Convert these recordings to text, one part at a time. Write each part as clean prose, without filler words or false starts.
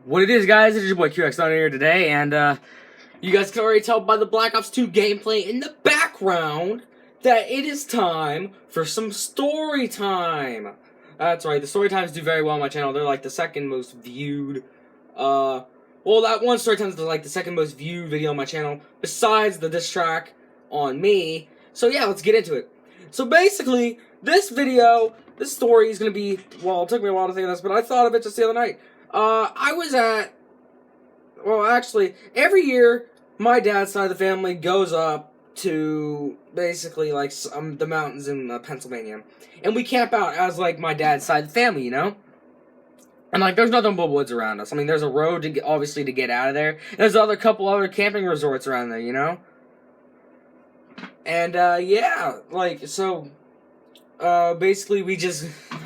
What it is, guys, it's your boy QX on here today, and you guys can already tell by the Black Ops 2 gameplay in the background that it is time for some story time. That's right, the story times do very well on my channel. They're like the second most viewed, well, that one story time is like the second most viewed video on my channel, besides the diss track on me. So yeah, let's get into it. So basically, this story is going to be, well, it took me a while to think of this, but I thought of it just the other night. I was at, well, actually, every year, my dad's side of the family goes up to, basically, like, the mountains in Pennsylvania. And we camp out as, like, my dad's side of the family, you know? And, like, there's nothing but woods around us. I mean, there's a road, obviously, to get out of there. There's a couple other camping resorts around there, you know? And, yeah, like, so, basically,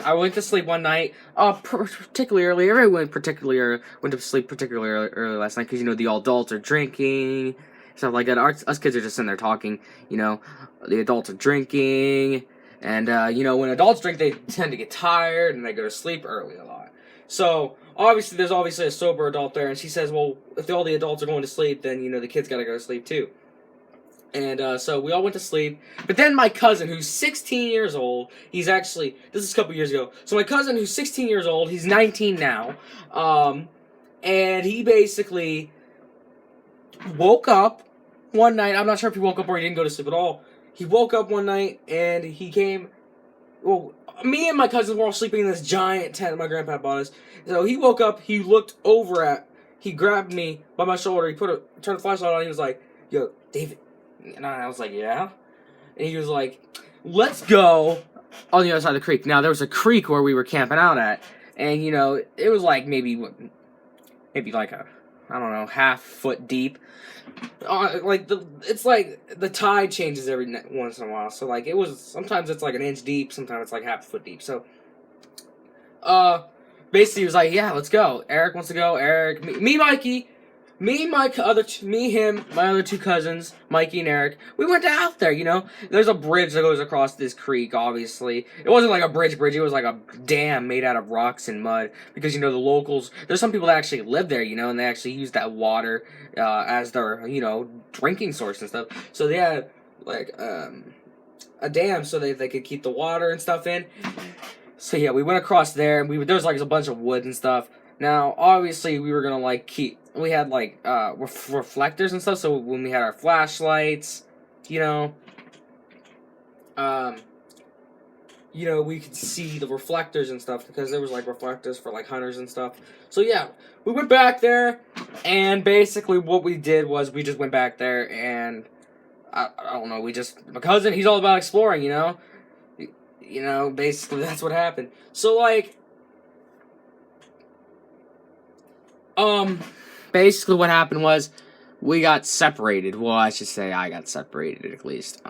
I went to sleep one night, particularly early. Everyone went to sleep particularly early last night, because, you know, the adults are drinking, stuff like that. Us kids are just sitting there talking, you know, the adults are drinking, and, you know, when adults drink, they tend to get tired, and they go to sleep early a lot. So, obviously, there's a sober adult there, and she says, well, if all the adults are going to sleep, then, you know, the kids gotta go to sleep, too. And, so we all went to sleep. But then my cousin, who's 16 years old, this is a couple years ago. So my cousin, who's 16 years old, he's 19 now, and he basically woke up one night. I'm not sure if he woke up or he didn't go to sleep at all. He woke up one night, and me and my cousin were all sleeping in this giant tent my grandpa bought us. So he woke up, he grabbed me by my shoulder, turned the flashlight on, and he was like, "Yo, David." And I was like, yeah? And he was like, let's go on the other side of the creek. Now, there was a creek where we were camping out at, and, you know, it was like maybe like a, I don't know, half foot deep. It's like the tide changes every once in a while, so, like, sometimes it's like an inch deep, sometimes it's like half a foot deep, so, basically he was like, yeah, let's go. Eric wants to go, Mikey, my other two cousins, Mikey and Eric, we went out there, you know? There's a bridge that goes across this creek, obviously. It wasn't like a bridge, it was like a dam made out of rocks and mud, because, you know, the locals, there's some people that actually live there, you know, and they actually use that water, as their, you know, drinking source and stuff. So they had, like, a dam so they could keep the water and stuff in. So yeah, we went across there, and there was, like, a bunch of wood and stuff. Now, obviously, we were gonna, like, we had, like, reflectors and stuff, so when we had our flashlights, you know, we could see the reflectors and stuff, because there was, like, reflectors for, like, hunters and stuff. So, yeah, we went back there, and basically what we did was we just went back there, and, I don't know, my cousin, he's all about exploring, you know? You know, basically, that's what happened. So, like, basically what happened was we got separated. Well, I should say I got separated, at least.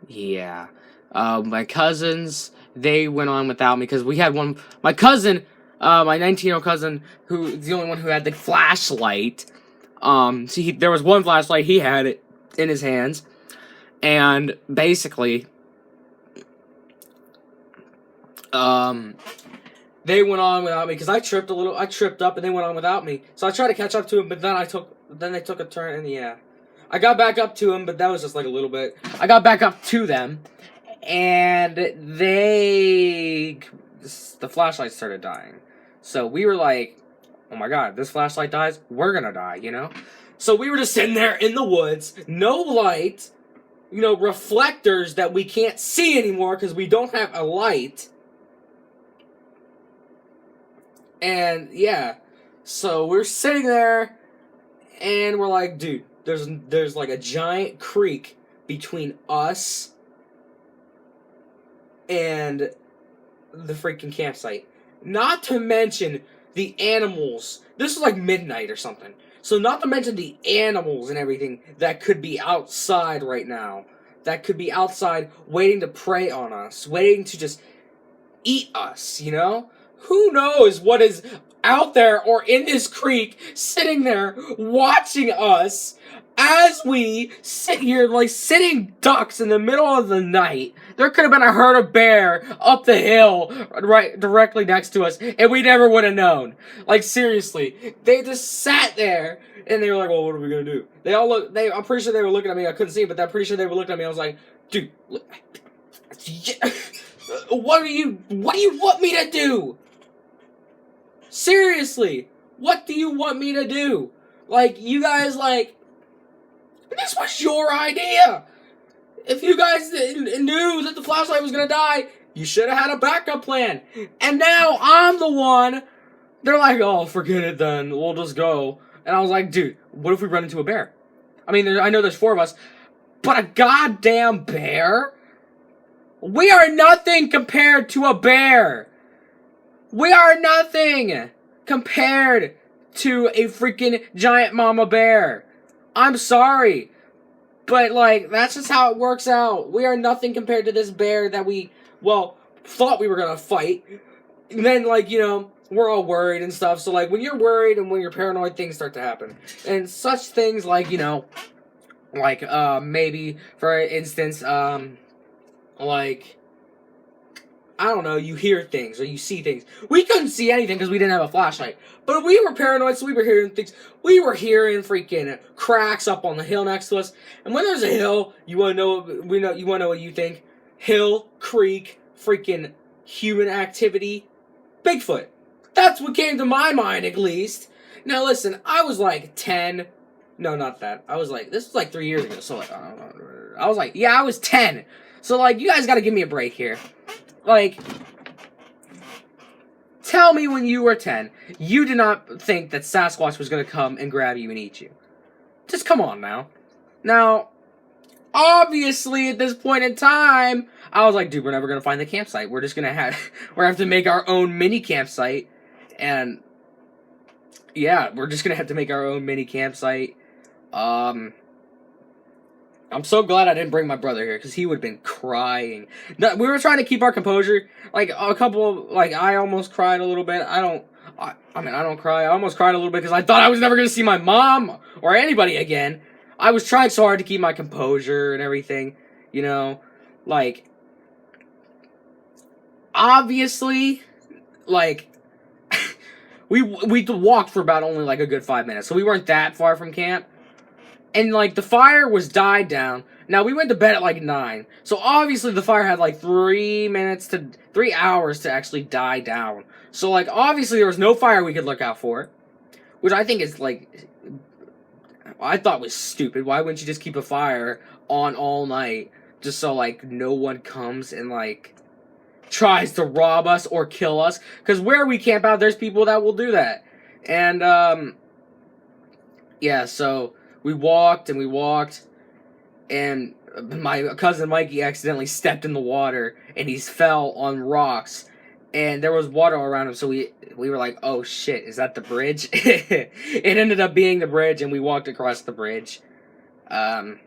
Yeah. My cousins, they went on without me, because we had my cousin, my 19-year-old cousin, who's the only one who had the flashlight. There was one flashlight, he had it in his hands, and basically, they went on without me, because I tripped up, and they went on without me. So I tried to catch up to them, but then they took a turn, and yeah. I got back up to them, but that was just like a little bit. I got back up to them, and the flashlight started dying. So we were like, oh my god, this flashlight dies, we're gonna die, you know? So we were just sitting there in the woods, no light, you know, reflectors that we can't see anymore, because we don't have a light. And, yeah, so we're sitting there, and we're like, dude, there's like a giant creek between us and the freaking campsite. Not to mention the animals. This was like midnight or something. So not to mention the animals and everything that could be outside right now. That could be outside waiting to prey on us. Waiting to just eat us, you know? Who knows what is out there or in this creek sitting there watching us as we sit here like sitting ducks in the middle of the night, There could have been a herd of bear up the hill right directly next to us, and we never would have known. Like, seriously. They just sat there, and they were like, well, what are we gonna do? I'm pretty sure they were looking at me. I couldn't see it, but I'm pretty sure they were looking at me. I was like, dude, what do you want me to do? Seriously, what do you want me to do? Like, you guys, like, this was your idea. If you guys knew that the flashlight was gonna die, you should have had a backup plan. And now I'm the one. They're like, oh, forget it then. We'll just go. And I was like, dude, what if we run into a bear? I mean, I know there's 4 of us, but a goddamn bear? We are nothing compared to a bear. We are nothing compared to a freaking giant mama bear. I'm sorry. But, like, that's just how it works out. We are nothing compared to this bear that we, well, thought we were gonna fight. And then, like, you know, we're all worried and stuff. So, like, when you're worried and when you're paranoid, things start to happen. And such things like, you know, like, maybe, for instance, like, I don't know, you hear things or you see things. We couldn't see anything because we didn't have a flashlight. But we were paranoid, so we were hearing things. We were hearing freaking cracks up on the hill next to us. And when there's a hill, you wanna know what you think? Hill, creek, freaking human activity, Bigfoot. That's what came to my mind, at least. Now listen, I was like 10. No, not that. This was like 3 years ago. So like, I was like, yeah, I was 10. So like, you guys gotta give me a break here. Like, tell me when you were 10, you did not think that Sasquatch was going to come and grab you and eat you. Just come on now. Now, obviously, at this point in time, I was like, dude, we're never going to find the campsite. We're just going to have to make our own mini campsite. And, yeah, we're just going to have to make our own mini campsite. I'm so glad I didn't bring my brother here, because he would have been crying. No, we were trying to keep our composure. Like, I almost cried a little bit. I don't cry. I almost cried a little bit because I thought I was never going to see my mom or anybody again. I was trying so hard to keep my composure and everything, you know? Like, obviously, like, we walked for about only, like, a good 5 minutes, so we weren't that far from camp. And, like, the fire was died down. Now, we went to bed at, like, 9. So, obviously, the fire had, like, 3 hours to actually die down. So, like, obviously, there was no fire we could look out for. Which I think is, like, I thought was stupid. Why wouldn't you just keep a fire on all night? Just so, like, no one comes and, like, tries to rob us or kill us. Because where we camp out, there's people that will do that. And, yeah, so we walked, and my cousin Mikey accidentally stepped in the water, and he fell on rocks, and there was water all around him, so we were like, oh shit, is that the bridge? It ended up being the bridge, and we walked across the bridge. And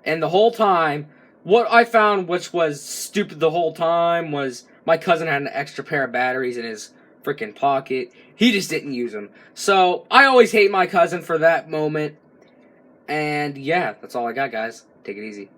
the whole time, what I found, which was stupid the whole time, was my cousin had an extra pair of batteries in his freaking pocket. He just didn't use them. So, I always hate my cousin for that moment. And yeah, that's all I got, guys. Take it easy.